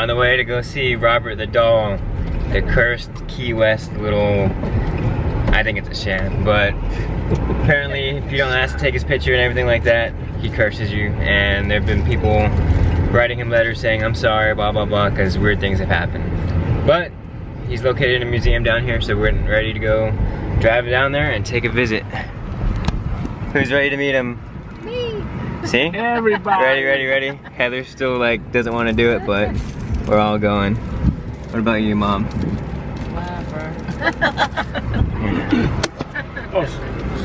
on the way to go see Robert the doll, the cursed Key West little, I think it's a sham, but apparently if you don't ask to take his picture and everything like that, he curses you. And there have been people writing him letters saying I'm sorry, blah blah blah, because weird things have happened. But he's located in a museum down here, so we're ready to go drive down there and take a visit. Who's ready to meet him? Me. See? Everybody. Ready. Heather still like doesn't want to do it, but we're all going. What about you, Mom? Whatever.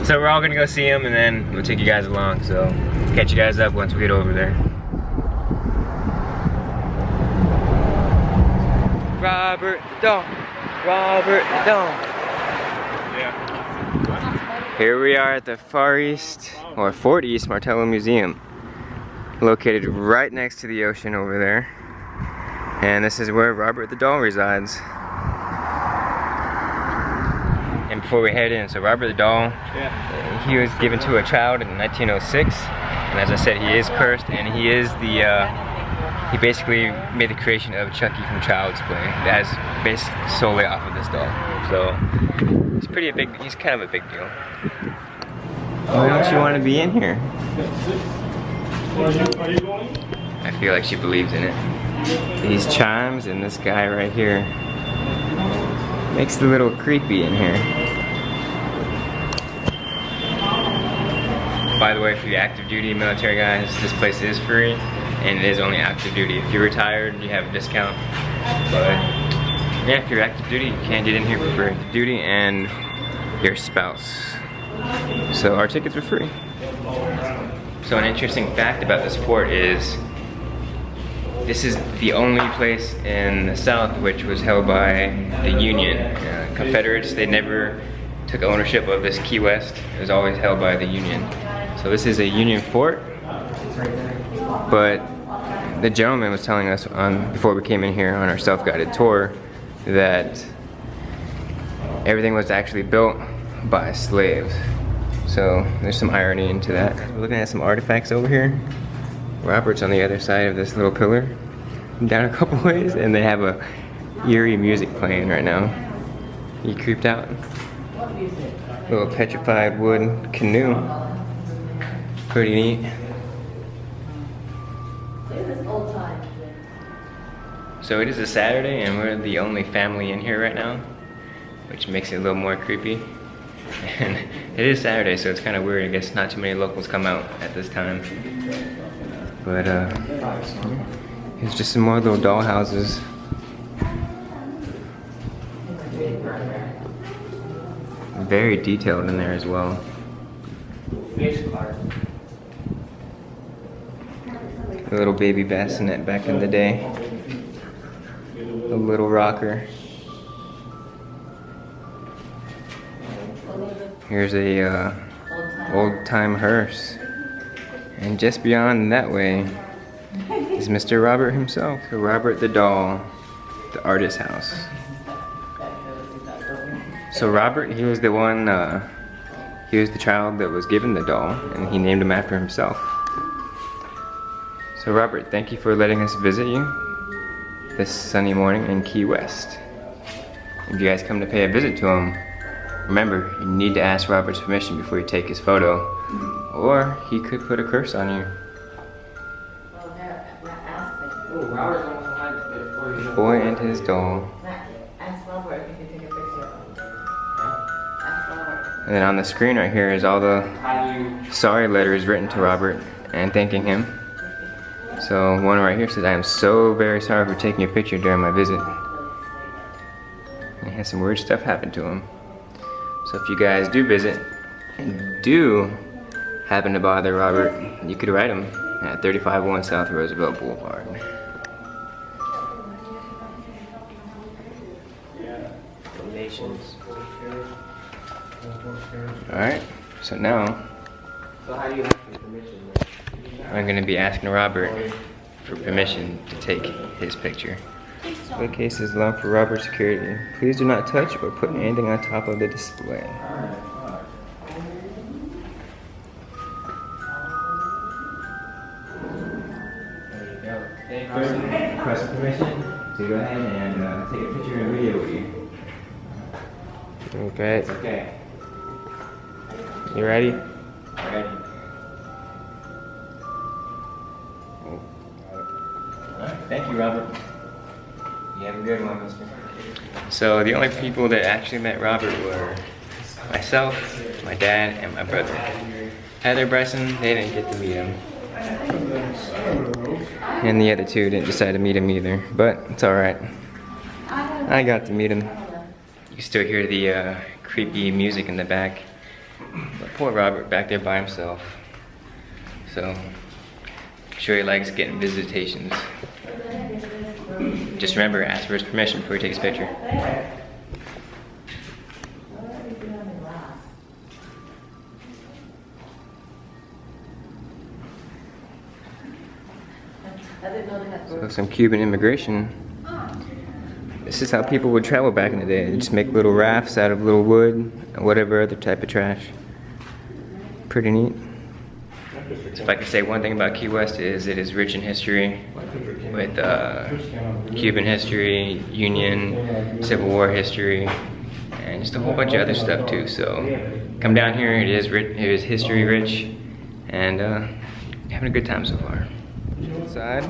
So we're all gonna go see him, and then we'll take you guys along. So catch you guys up once we get over there. Robert the doll. Robert the doll. Yeah. Here we are at the Far East, or Fort East Martello Museum, located right next to the ocean over there. And this is where Robert the doll resides. And before we head in, so Robert the doll, he was given to a child in 1906. And as I said, he is cursed, and he is the, he basically made the creation of Chucky from Child's Play. That's based solely off of this doll. So he's he's kind of a big deal. Why don't you want to be in here? Are you going? I feel like she believes in it. These chimes and this guy right here makes it a little creepy in here. By the way, for you active duty military guys, this place is free and it is only active duty. If you're retired, you have a discount. But yeah, if you're active duty, you can't get in here for active duty and your spouse. So our tickets are free. So an interesting fact about this fort is this is the only place in the South which was held by the Union. Confederates, they never took ownership of this Key West. It was always held by the Union. So this is a Union fort, but the gentleman was telling us before we came in here on our self-guided tour that everything was actually built by slaves. So there's some irony into that. We're looking at some artifacts over here. Robert's on the other side of this little pillar, down a couple ways, and they have a eerie music playing right now. You creeped out? Little petrified wood canoe. Pretty neat. So it is a Saturday and we're the only family in here right now, which makes it a little more creepy. And it is Saturday, so it's kind of weird. I guess not too many locals come out at this time. But it's just some more little dollhouses. Very detailed in there as well. A little baby bassinet back in the day. A little rocker. Here's a old-time hearse. And just beyond that way is Mr. Robert himself. Robert the doll, the artist's house. So Robert, he was the one, he was the child that was given the doll, and he named him after himself. So Robert, thank you for letting us visit you this sunny morning in Key West. If you guys come to pay a visit to him, remember, you need to ask Robert's permission before you take his photo, or he could put a curse on you. The boy and his doll. Ask Robert if you can take a picture of him. Ask Robert. And then on the screen right here is all the sorry letters written to Robert and thanking him. So one right here says, I am so very sorry for taking your picture during my visit. And he had some weird stuff happen to him. So if you guys do visit and do happen to bother Robert, you could write him at 3501 South Roosevelt Boulevard. Donations. Alright, so now I'm going to be asking Robert for permission to take his picture. The case is alarmed for Robert's security. Please do not touch or put anything on top of the display. Robert, request permission to go ahead and take a picture and video with you. Okay. It's okay. You ready? Ready. Alright, thank you, Robert. You have a good one, mister. So the only people that actually met Robert were myself, my dad, and my brother. Heather, Bryson, they didn't get to meet him. And the other two didn't decide to meet him either, but it's alright. I got to meet him. You can still hear the creepy music in the back. But poor Robert back there by himself. So, I'm sure he likes getting visitations. Just remember, ask for his permission before he takes a picture. So some Cuban immigration. This is how people would travel back in the day. They just make little rafts out of little wood and whatever other type of trash. Pretty neat. So if I could say one thing about Key West is it is rich in history with Cuban history, Union, Civil War history, and just a whole bunch of other stuff too. So come down here, it is history rich, and having a good time so far. Inside,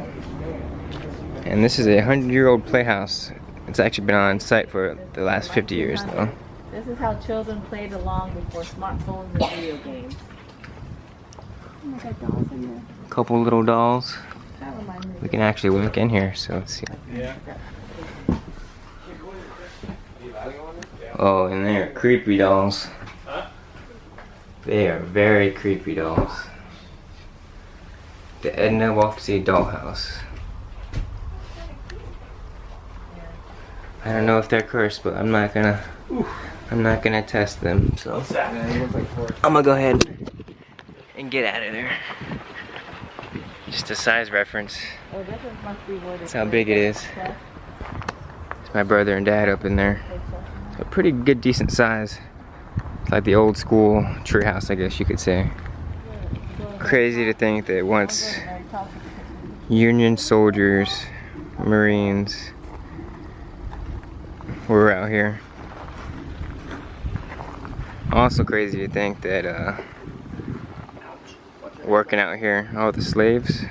and this is a 100-year-old playhouse. It's actually been on site for the last 50 years though. This is how children played along before smartphones and video games. Oh, got dolls in there. Couple little dolls. That reminds me. We can actually look in here, so let's see. Yeah. Oh, and they are creepy dolls. They are very creepy dolls. The Edna Walksy dollhouse. I don't know if they're cursed, but I'm not gonna test them. So I'm gonna go ahead and get out of there. Just a size reference. Oh, this must be where That's how big it is. It's my brother and dad up in there. A pretty good, decent size. It's like the old school treehouse, I guess you could say. Crazy to think that once Union soldiers, Marines were out here. Also crazy to think that working out here, all the slaves,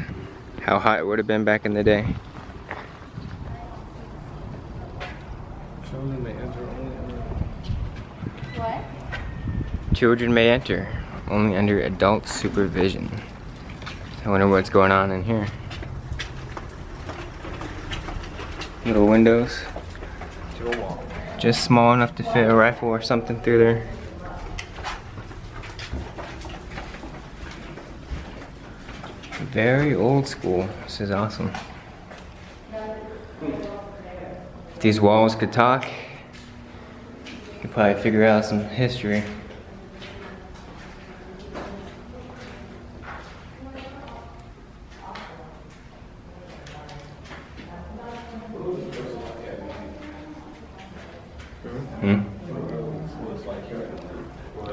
how hot it would have been back in the day. What? Children may enter, only under adult supervision. I wonder what's going on in here. Little windows. Just small enough to fit a rifle or something through there. Very old school. This is awesome. If these walls could talk, you could probably figure out some history.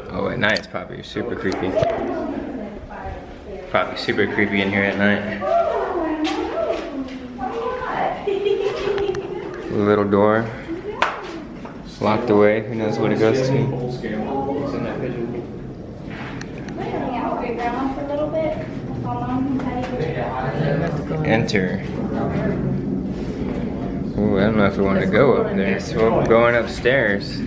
Oh, at night it's probably super creepy. Probably super creepy in here at night. Little door. Locked away. Who knows what it goes to. Enter. Ooh, I don't know if we want to go up there. So we're going upstairs.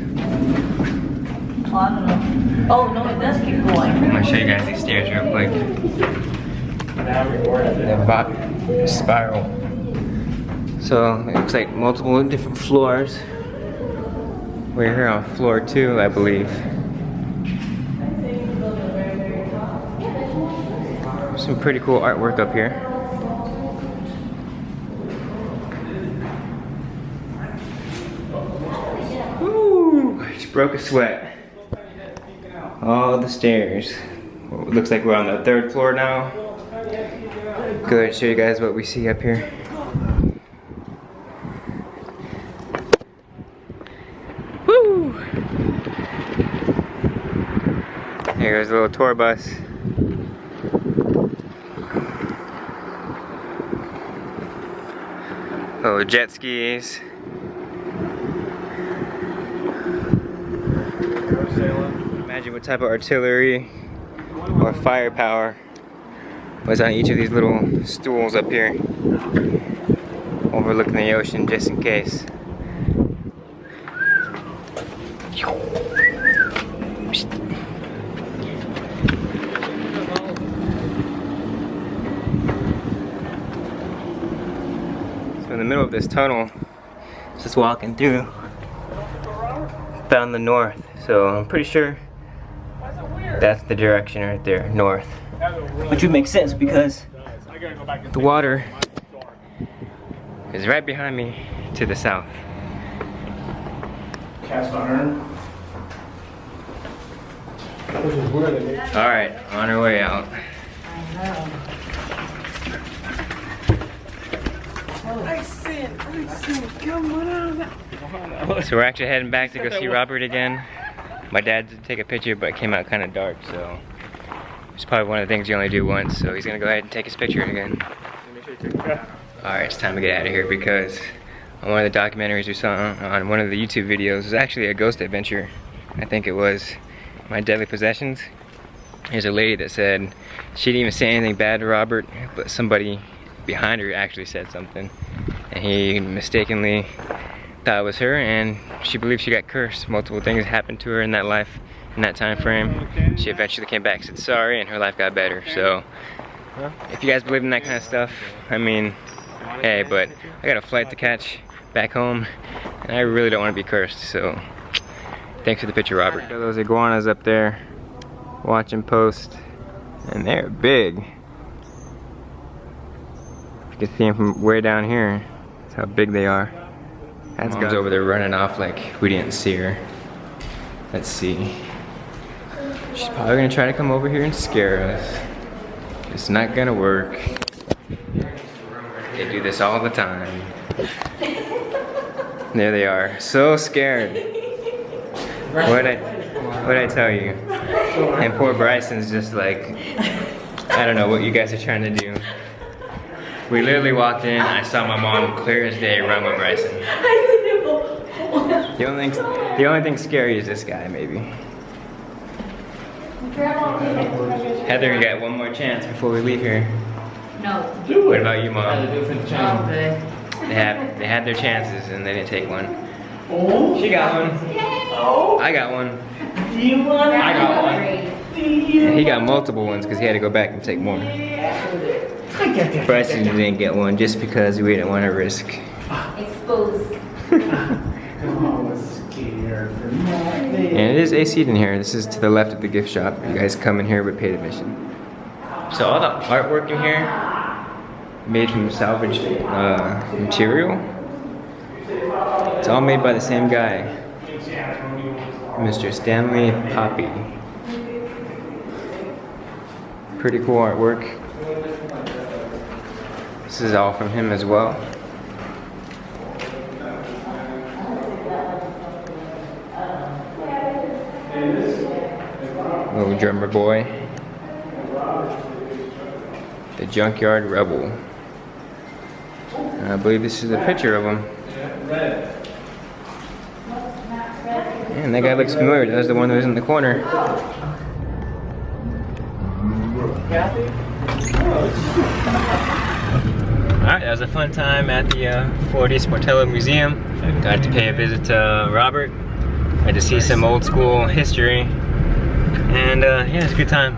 Oh, no, it does keep going. I'm gonna show you guys these stairs real quick. The spiral. So it looks like multiple different floors. We're here on floor 2, I believe. Some pretty cool artwork up here. Woo! Just broke a sweat. All the stairs. Well, it looks like we're on the 3rd floor now. Go ahead and show you guys what we see up here. Woo! There goes the little tour bus. Little jet skis. Imagine what type of artillery or firepower was on each of these little stools up here, overlooking the ocean just in case. So in the middle of this tunnel, just walking through, found the north. So I'm pretty sure that's the direction right there, north. Which would make sense because the water is right behind me to the south. Cast iron. Alright, on our way out. I see it, come on. So we're actually heading back to go see Robert again. My dad did take a picture, but it came out kind of dark, so it's probably one of the things you only do once, so he's gonna go ahead and take his picture again. Alright, it's time to get out of here because on one of the documentaries we saw on one of the YouTube videos, it was actually a ghost adventure. I think it was My Deadly Possessions. There's a lady that said she didn't even say anything bad to Robert, but somebody behind her actually said something, and he mistakenly thought it was her, and she believed she got cursed. Multiple things happened to her in that life, in that time frame. She eventually came back, said sorry, and her life got better. So if you guys believe in that kind of stuff, I mean, hey, but I got a flight to catch back home, and I really don't want to be cursed, so thanks for the picture, Robert. Those iguanas up there, watching post, and they're big. You can see them from way down here. That's how big they are. That's Mom's over there running off like we didn't see her. Let's see. She's probably gonna try to come over here and scare us. It's not gonna work. They do this all the time. There they are, so scared. What'd I tell you? And poor Bryson's just like, I don't know what you guys are trying to do. We literally walked in, I saw my mom clear as day run with Bryson. The only thing scary is this guy, maybe. Heather, you got one more chance before we leave here. No. What about you, Mom? Oh, good. They had their chances and they didn't take one. She got one. I got one. I got one. And he got multiple ones because he had to go back and take more. Bryson didn't get one just because we didn't want to risk. Exposed. And it is AC'd in here. This is to the left of the gift shop. You guys come in here with paid admission. So all the artwork in here, made from salvaged material. It's all made by the same guy, Mr. Stanley Poppy. Pretty cool artwork. This is all from him as well. Little drummer boy. The Junkyard Rebel. And I believe this is a picture of him. And that guy looks familiar. That was the one that was in the corner. Alright, that was a fun time at the Fort East Martello Museum. Got to pay a visit to Robert. Got to see some old school history. And yeah, it's a good time.